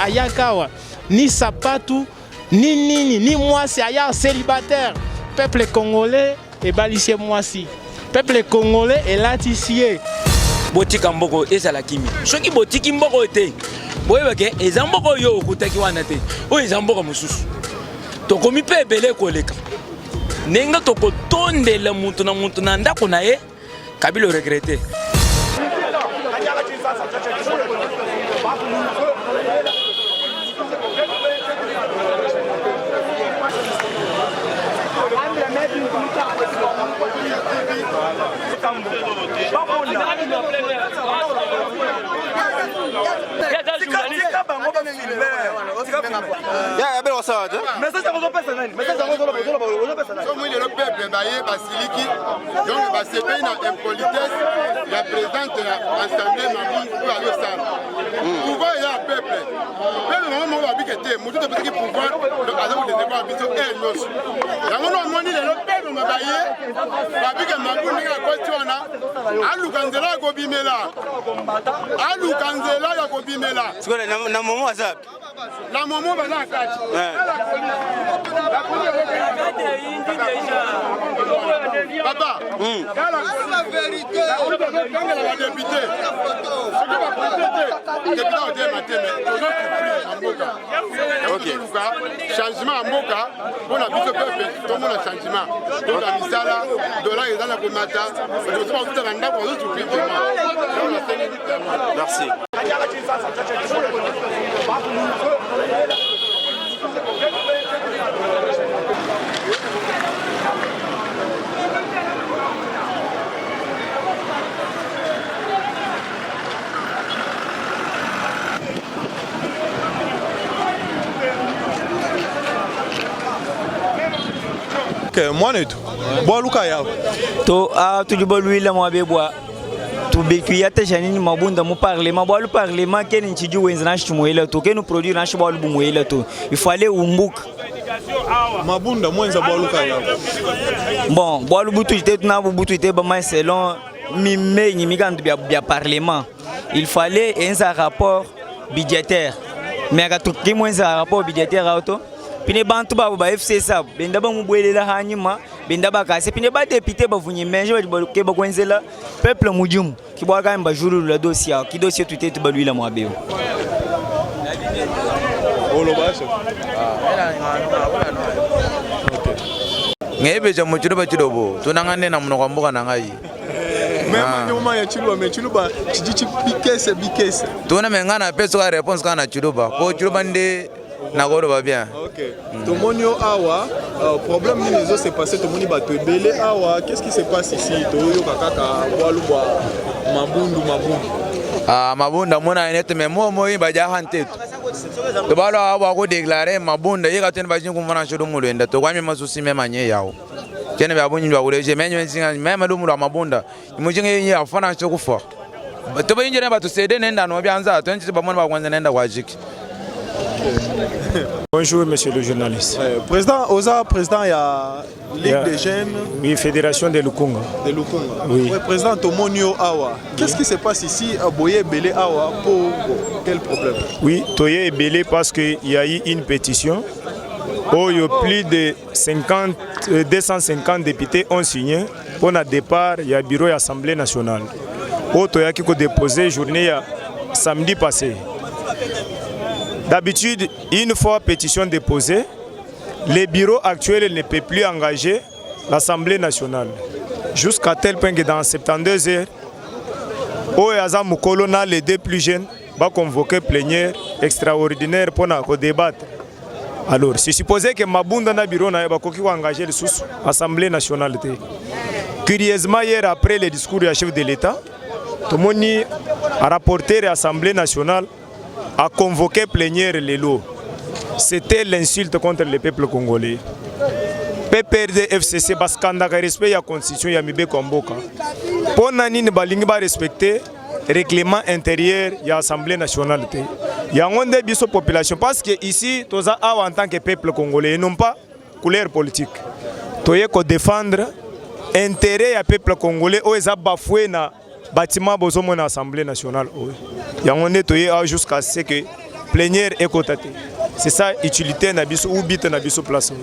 ayakawa ni sapatu ni nini ni mwasi aya célibataire. Peuple congolais et balisie mwasi. Peuple congolais et latissier. Botika mboko ezala kimi. Soki botiki mboko ete. Boyebake ezamboko yo okutaki wana te. O ezamboko mususu. Tokomi pe ebele koleka. Nenga tokotondela muntu na ndako na ye Kabila regrette. La maman va là papa, la vérité. La députée. Changement à Moka, on a vu ce peuple, tout le monde a changement. Donc la misala, de là ils ont la comata, merci. Moi net bois luka ya to a tu libo luila mo be bois tu be kuyata janini mabunda mo parlement bois le parlement ken nchiju wenza na shimoela to ken produire na shibo lu bumoela to il faut aller umbuka mabunda mwenza bois luka ya bon bois lu butu ite na butu ite ba mai selon mi menyi mi gandu bia parlement il fallait un rapport budgétaire mais ka to ki mwenza rapport budgétaire auto pine bantu babo ba FC sabo benda ba mubwelela hanyuma benda ba kase pine ba député ba vunye menje ba ke ba kwenzela peuple mujumu kibwa ka mba juru la dossier ki dossier tuite tu ba lui la mwabeo olobasha ngebe ja muchiro ba chidobo tunangane na muno kwambuka na ngai même nyuma ya chiluba chiji bikese tuna mengana peso ka réponse kana chiluba ko chiluba ndi Nagoro va bien. Ok. Tomonio awa, problème ni les autres s'est passé. Tomoni ba te belé awa. Qu'est-ce qui se passe ici? Toyo kakaka walubwa mabundu. Ah mabunda mona net mais moi ba jahante. To balo awa ko déclarer mabunda yeka tene ba jingu mwana shodo mulenda to kwami masusi mema nye yao. Kene ba bunyi ba uleje menyo nsinga mema do mulwa mabunda. Imujinge yenye afana choko fort. To ba injene ba to sede nenda no byanza to nti ba mona ba kwanza nenda kwa jiki. Bonjour monsieur le journaliste. Président Oza, président il y a Ligue des jeunes. Oui, Fédération de Lukunga. De Lukunga. Oui. Président Tomonio Awa. Qu'est-ce qui se passe ici à Boye Belé Awa pour quel problème? Oui, Toye est belé parce qu'il y a eu une pétition où il y a plus de 250 députés ont signé pour le départ. Il y a le bureau de l'Assemblée nationale. Où Toya qui a déposé journée samedi passé. D'habitude, une fois pétition déposée, le bureau actuel ne peut plus engager l'Assemblée nationale. Jusqu'à tel point que dans 72 heures, Oyaza Mukolona, les deux plus jeunes, va convoquer plénière extraordinaire pour débattre. Alors, c'est supposé que Mabunda na bureau na va engager l'Assemblée nationale. Curieusement, hier, après le discours du chef de l'État, tout le monde a rapporté l'Assemblée nationale a convoqué plénière les lots. C'était l'insulte contre le peuple congolais. PPRD FCC baskanda respect la constitution ya mibe komboka. Pour nani ne balingi ba respecter règlement intérieur de l'Assemblée nationale. Il y a une biso population parce que ici toza en tant que peuple congolais et non pas couleur politique. Toye ko défendre intérêt du peuple congolais ou eza bafoué na bâtiment bozomo na Assemblée nationale. Il y a un toye jusqu'à ce que plénière ekota te. C'est ça utilité na biso ou bit na biso place.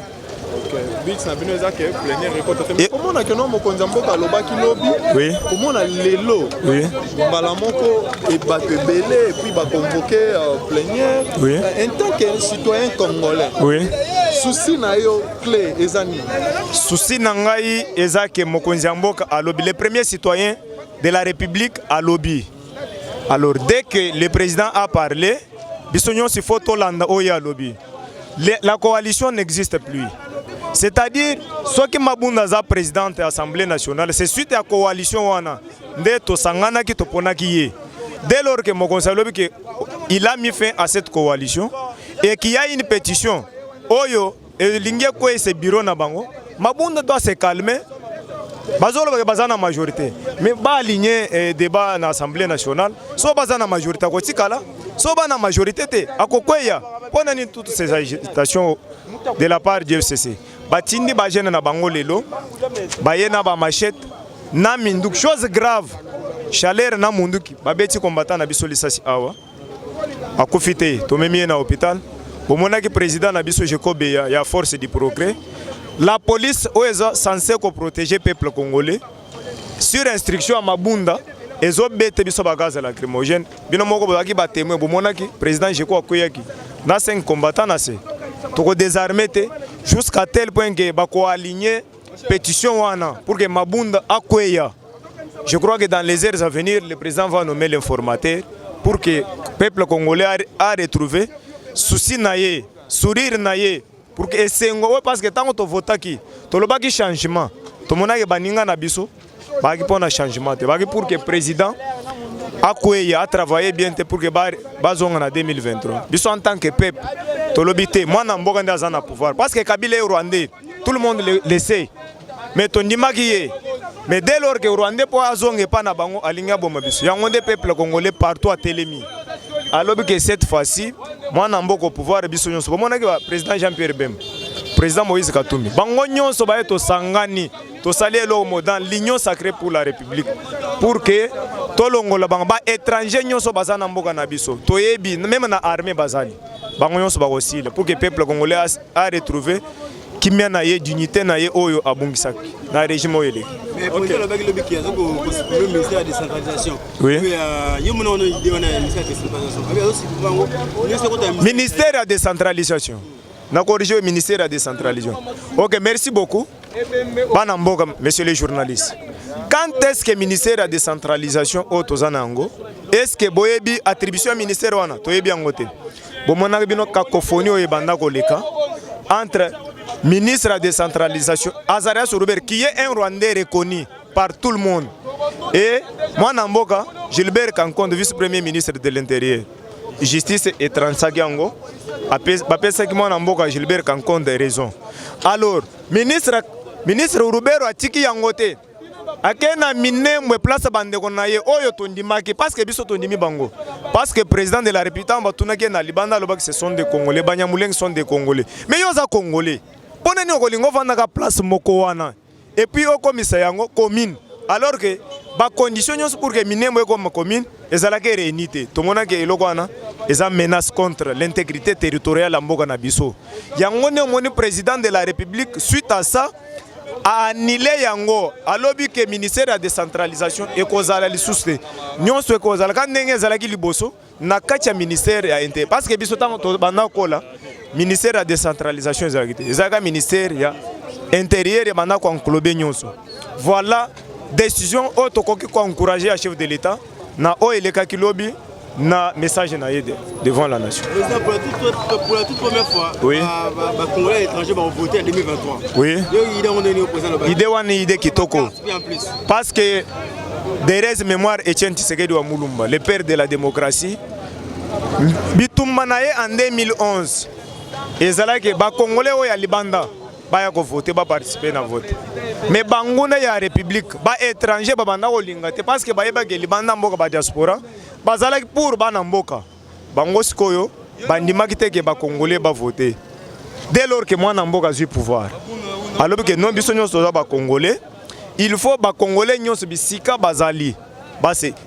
Bit na bino ezake plénière ekota te. Mais comment na que non mokonzi mboka lobaki lobi? Oui. Comment na lelo? Oui. Mbala moko et bato belé et puis ba convoquer plénière. Oui. En tant que citoyen congolais. Oui. Souci na yo clé ezani. Souci na ngai ezake mokonzi mboka alobi le premier citoyen de la République à lobby. Alors dès que le président a parlé, bisognon si photo landa oya lobby. La coalition n'existe plus. C'est-à-dire, soit que Mabunda za présidente de l'Assemblée nationale, c'est suite à la coalition wana, de to sangana ki to ponaki ye. Dès lors que mokonzi alobi il a mis fin à cette coalition et qu'il y a une pétition, oyo et lingia ko ce bureau na bango, Mabunda doit se calmer. Bazolo bazana majorité, mais ba aligner débat na l'Assemblée nationale, so bazana majorité ko tikala, so ba na majorité te akokweya. Pendant toutes ces agitations de la part du FCC, batindi ba jeune na bango lelo, ba yena ba machette na minduk chose grave. Chaleur na munduki, ba beti combattant na biso lisasi awa. Akufite to memi na hôpital. Bomona ki président na biso Jekobe ya force du progrès. La police est censée protéger le peuple congolais. Sur instruction à Mabunda, ils ont bêté biso ba gaz lacrymogène. Bino moko bazaki ba témoin bomona ki président Jeko akoyaki. Na 5 combattants na se. Toko désarmé jusqu'à tel point que ba ko aligner pétition wana pour que Mabunda akoya. Je crois que dans les heures à venir, le président va nommer l'informateur pour que le peuple congolais a retrouvé souci naye, sourire naye. Pour que Sengo, parce que tant que tu votes qui, tu le bagi changement, tu mona que baninga na biso, bagi pour un changement, bagi pour que le président a travaillé bien pour que bazong en 2023. Biso en tant que peuple, tu le bité, moi na mboga ndaza na pouvoir, parce que Kabila est rwandais, tout le monde le sait, mais ton dimagi mais dès lors que Rwandais pour azong et pas na bango alinga boma biso, yango des peuples congolais partout à Télémi. Alors que cette fois-ci, moi je suis au pouvoir de biso nyonso. Bomona ke président Jean-Pierre Bemba, président Moïse Katumbi. Bango nyonso ba to sangani, to saler lo dans l'union sacrée pour la République. Pour que to longola bango ba étranger nyonso bazana mboka na biso. To yebi même na armée bazali. Bango nyonso ba aussi pour que le peuple congolais a retrouvé kimia na ye dignité na ye oyo abungisaki na régime oyo eleki. Mais pour le lobby qui a le ministère de la décentralisation. Oui. Il y a une idée de ministère de la décentralisation. Ministère de la décentralisation. Na corrigé le ministère de la décentralisation. OK, merci beaucoup. Banamboka, monsieur les journalistes. Quand est-ce que le ministère de la décentralisation au Tozanango, est-ce que boyebi attribution au ministère wana toyebi angote. Bomona bino cacophonie o ebanda koleka entre ministre de la décentralisation, Azarias Robert, qui est un Rwandais reconnu par tout le monde. Et moi, Namboka, Gilbert Kankonde, vice-premier ministre de l'Intérieur, Justice et Transagiango, appelle ça que moi, Namboka, Gilbert Kankonde a raison. Alors, ministre Robert a tiki yangote. Akena mine mwe place bande konaye oyo tondimaki parce que biso tondimi bango parce que président de la République batunaki na libanda loba que ce sont des Congolais banyamuleng sont des Congolais mais yo za Congolais pona ni okolingo vanda ka place moko wana et puis au commissaire yango commune alors que ba condition nyos pour que mine mwe comme commune ezala ke réunité to mona ke eloko wana eza menace contre l'intégrité territoriale mboka na biso yango ne moni président de la République suite à ça a annulé yango alobi que ministère de la décentralisation et kozala lisuste nyonso kozala ka ndenge ezalaki liboso na kati ya ministère ya inter parce que biso tango to banda kola ministère de la décentralisation ezalaka ministère ya intérieur ya banda ko englober nyonso voilà décision auto koki ko encourager à chef de l'État na o eleka kilobi na message na yede devant la nation. Pour la toute première fois, oui. Les Congolais étrangers vont voter en 2023. Oui. Idée wani idée kitoko. Parce que Derez mémoire Etienne Tshisekedi wa Mulumba, le père de la démocratie, bitumba na ye en 2011. Ezalaki ba Congolais oya libanda baya ko voter ba participer na vote. Mais banguna ya république ba étranger ba banda ko lingate parce que ba yeba ke libanda mboka ba diaspora bazalaki pour bana mboka bango sikoyo bandimaki te ke ba Congolais ba voter. Dès lors que moi na mboka zui pouvoir alors que non biso nyonso ba Congolais il faut ba Congolais nyonso bisika bazali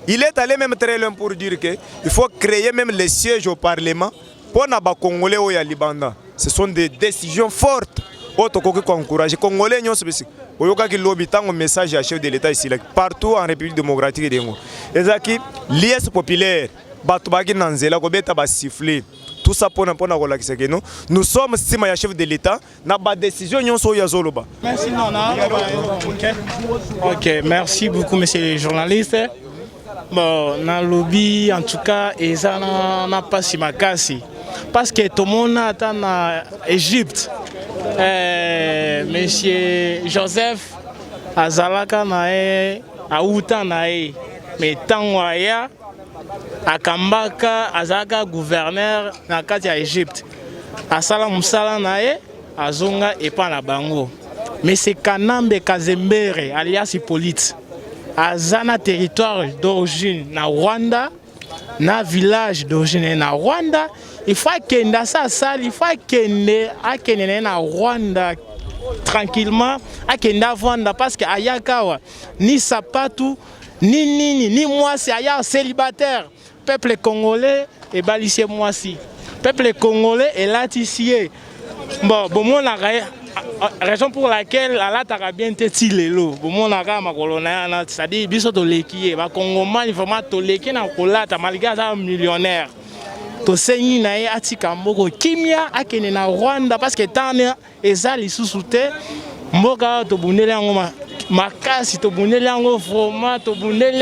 Il est allé même très loin pour dire qu'il faut créer même les sièges au Parlement pour les Congolais au Libanda. Ce sont des décisions fortes. Les Congolais ont un message à chef de l'État ici, partout en République démocratique. Et l'IS populaire, tout ça pour nous sommes chef de l'État, nous décision. Merci, ok, merci beaucoup, monsieur les journalistes. Bon, dans le lobby, en tout cas, ça n'a pas si makasi. Parce que tout le monde est en Égypte. Monsieur Joseph Azalaka nae Aouta nae mais Tangwaya Akambaka Azaka gouverneur na kati ya Égypte asala musala nae azonga epa na bango mais c'est Kanambe Kazembere alias Hippolyte azana territoire d'origine na Rwanda na village d'origine na Rwanda. Il faut qu'il y na Rwanda tranquillement, parce que Ayakawa, ni Sapatu, ni moi, c'est Aya célibataire. Peuple congolais et balissé moi si. Peuple congolais est latissier. Bon, on a raison pour laquelle la t'a bien été lelo. Bon, on a ma colonne, c'est-à-dire biso to leki, ba Congoman vraiment to leki na kolata malgré ça millionnaire. To senyi na ye atika mboko kimia akene na Rwanda parce que tane ezali susute mboka to bunele yango makasi to bunele yango vraiment to bunele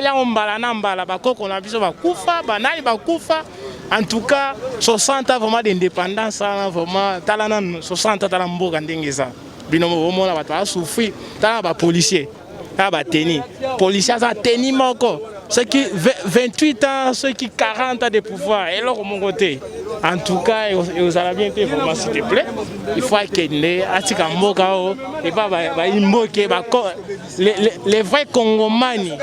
yango mbala na mbala bakoko na biso bakufa banali bakufa. En tout cas 60 ans vraiment d'indépendance vraiment talana 60 ans tala mboka ndenge ça binomo bomona bato ba souffrir tala ba policier tala ba teni policier ça teni moko. Ceux qui 28 ans, ceux qui 40 ans de pouvoir, et là, mon côté. En tout cas, vous allez bien faire vraiment, s'il te plaît. Il faut qu'il y ait les vrais Congomani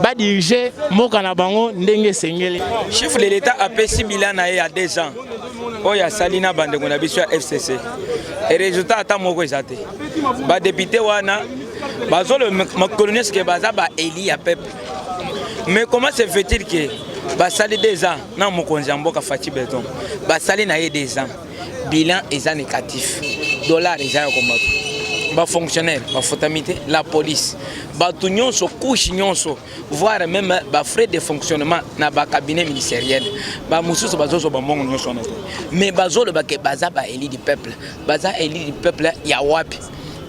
va diriger Mokanabango Ndenge Sengele. Chef de l'État a payé 6 millions il y a 2 ans. Il y a Salina Bandegonabissu à FCC. Et résultat, attends, moi, je suis député, ma colonel, c'est que Eli a peuple. Mais comment se fait-il que Basali 2 ans, non mon conjambo Fati Béton, Basali n'a eu 2 ans, bilan est négatif, dollar est combattu, bas fonctionnaire, bas fatamité, la police, bas tout nyonso couche nyonso, voire même bas frais de fonctionnement na bas cabinet ministériel, bas mususu bazoso bas mongo nyonso na, mais bazolo bas que baza bas élu du peuple ya wapi,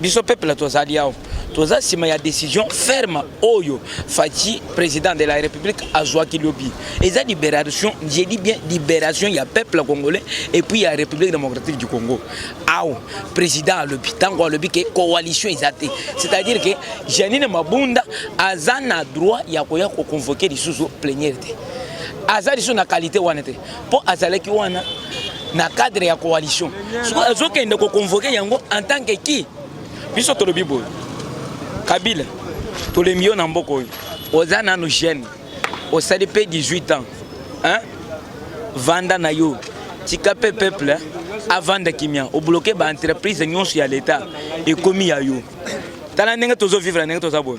biso peuple tozali yao. Toza sima ya décision ferme oyo Fati président de la République azwaki lobi. Et ça libération, j'ai dit bien libération ya peuple congolais et puis ya République démocratique du Congo. Aou président lobi tango lobi que coalition ezate. C'est-à-dire que Janine Mabunda azana droit ya koya ko convoquer les sous plénière. Azali sur na qualité wanete. Pour azaleki wana na cadre ya coalition. Azoke ndeko convoquer yango en tant que qui? Biso to lobi boy. Kabila, tous les millions en Boko, aux ans nos jeunes, au CDP 18 ans, hein? Vanda Nayo, Tikape peuple, avant de Kimia, au bloqué par l'entreprise de l'État, et commis à you. T'as un tozo vivre, un tozo bon.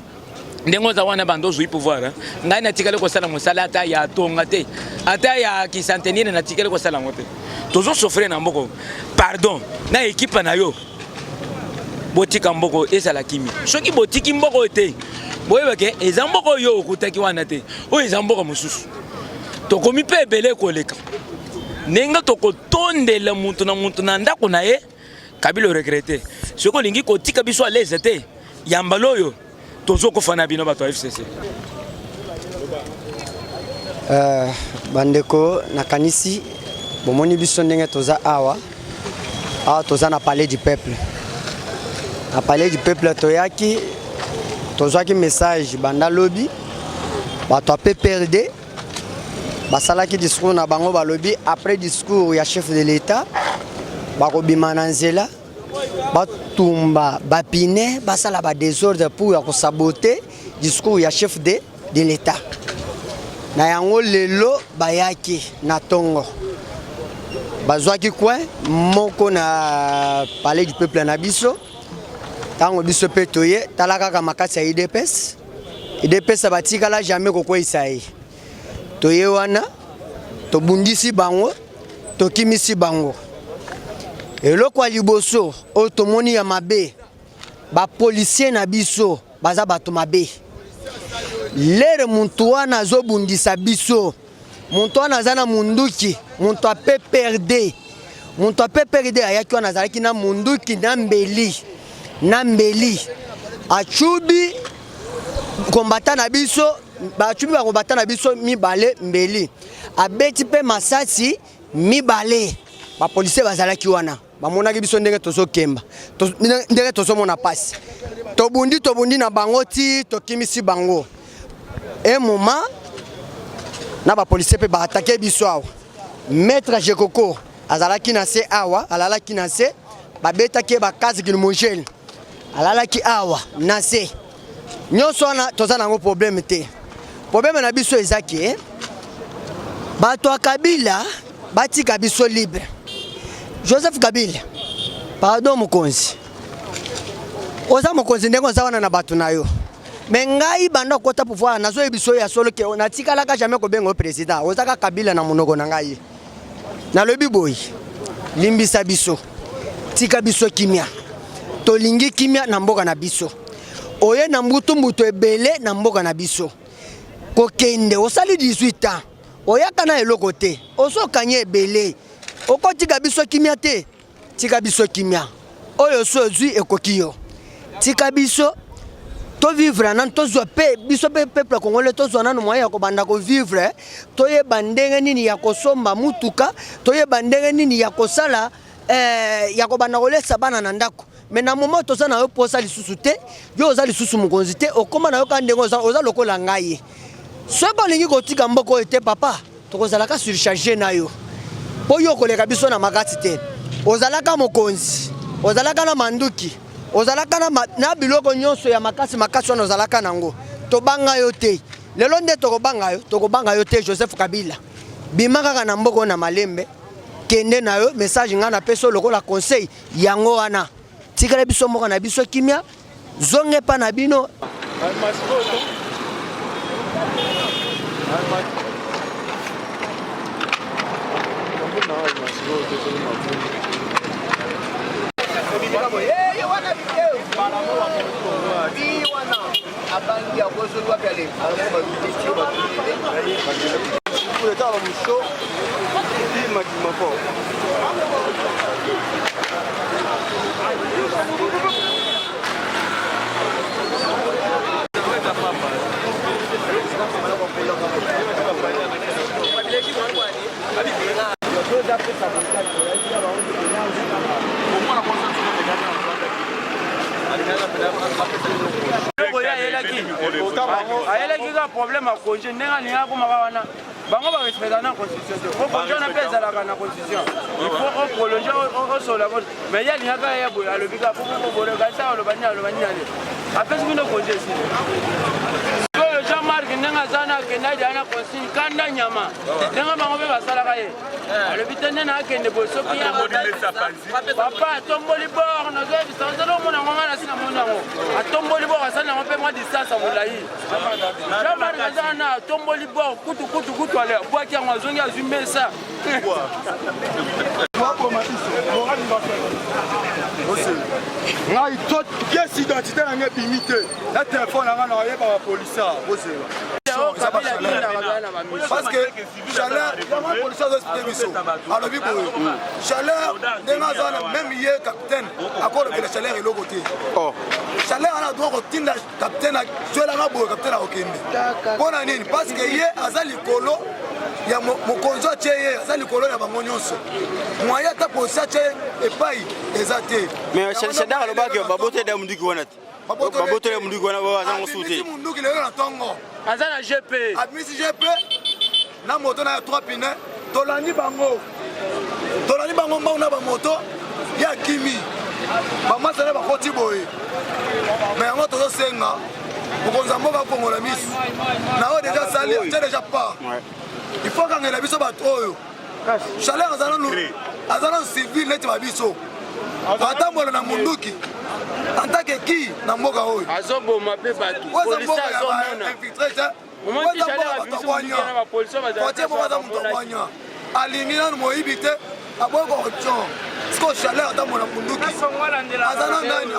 N'engo zawana bando zui pouvoir, hein? N'a tikale ko sala musala ata ya tongate, ata ya ki centenaire na tikale ko sala ngote. Tozo souffrir na Boko. Pardon, na équipe na yo. Botika mboko ezala kimi soki botiki mboko ete boyeba ke ezamboko yo okutaki wana te o ezamboko mususu tokomi pe ebele koleka nenga tokotondela muntu na ndako na ye Kabila regrette soko lingi kotika biso à l'aise te yambalo yo tozoko fana bino bato FCC bandeko nakanisi bomoni biso ndenge toza awa toza na palais du peuple. A parler du peuple toyaki, tozwaki message banda lobby, bato ape perdre, basalaki discours na bango ba lobby après discours ya chef de l'État, bakobima na nzela, batumba bapine, basala ba désordre pour ya ko saboter discours ya chef de l'État. Na yango lelo bayaki na tongo. Bazwaki coin moko na parler du peuple na biso. Tango biso petoye talaka ka makasi ya IDPS idepesa batikala jamais kokweyisa ye toye wana tobundisi bango tokimisi bango eloko ya liboso oyo tomoni ya mabe bapolisier na biso baza bato mabe lere muntu wana azobundisa biso muntu wana aza na munduki muntu ape perde ayaki wana azalaki na munduki na mbeli achubi kombata na biso bachubi bakombata na biso mibale mbeli abeti pe masasi mibale bapolisier bazalaki wana bamonaki biso ndenge tozokemba ndenge tozomona pasi tobundi na bango ti tokimisi bango un moment na bapolisier pe baatake biso awa maître Jekoko azalaki na se awa alalaki na se babetaki bakazi kilomogène alalaki awa na se nyonso wana toza nango problème te problème na biso ezaki bato ya Kabila batika biso libre Joseph Kabila pardon mokonzi oza mokonzi ndenge oza wana na bato na yo me ngai banda kota pouvoir nazo biso ya solo ke natikalaka jamais kobenga président ozaka Kabila na monoko na ngai na lobi boy limbisa biso tika biso kimia tolingi kimia na mboka na biso oye na mbutu ebele na mboka na biso kokende osali 18 ans oyaka na eloko te osokanye ebele okotika biso kimia te tika biso kimia oyo sozwi ekokiyo tika biso to vivre nan to zo pe biso pe peuple congolais to zo nanu moya ko banda ko vivre to ye bandenge nini ya kosomba mutuka to ye bandenge nini ya kosala ya ko banda ko lesa bana na ndako mais na moment to za na yo posa lisusu te yo za lisusu mukonzi te okoma na yo ka ndenge oza lokola ngai soko lingi kotika mboko ete papa to kozalaka surcharger na yo po yo koleka biso na makati te ozalaka mokonzi ozalaka na manduki ozalaka na biloko nyonso ya makasi wana ozalaka nango tobanga yo te lelo nde tokobanga yo te Joseph Kabila bima kaka na mboko na malembe kende na yo message nga na peso lokola conseil yango wana tikala biso moko na biso kimia zonge pa na bino ayelaki ka problème akonje ndenge alinga komaka wana bango barespecta na constitution te okonje wana mpe ezalaka na constitution ifo oprolonge osola mais ye alingaka ye boye alobi ka fokobolekasa aloba nini ale apesi bino konje esili oyo Jean-Marc ndenge aza na akende adia na consigne kanda nyama ndenge bango mpe basalaka ye alobi te nde na akende boye soki papa atomboli bor nazoyebisa ozala omona ngo nga na sina moni yango atomboli bor asali nango mpe mwa distance ya molai Jean-Marc aza wana atomboli bor kutu ale abwaki yango azongi azwi mesa ngai to pièce identité na ngai bimi te na telefone nanga na oyeba bapolisa ozela parce que chaleur vraiment police doit expliquer biso alobi boye chaleur ndenge azana même ye capitaine akolobela chaleur eloko te chaleur ana droit kotinda capitaine azoelanga boye capitaine akokende mpona nini parce que ye aza likolo ya mokonzi atie ye aza likolo ya bango nyonso moyen ata polisi atie epai eza te mais shedar alobaki babotela munduki wana te babotela munduki wana bazango sute munduki lelo na ntongo aza na GP admisi GP na moto na 3 pine tolandi bango mbango na bamoto ya kimi bamasana bakoti boye mais yango tozosenga mokonzi ya mboka kongola miso na oyo deja sali atie deja part il faut kangela biso bato oyo chaleur aza nanu civil neti babiso atambola na munduki en tant que qui na mboka oyo azoboma mpe bato polisi azomona omoni chaleur abimisi mundukena bapolisi baza moto akwanya alingi nanu moyibi te aboko ocon siko chaleur ata mona munduki aza na nani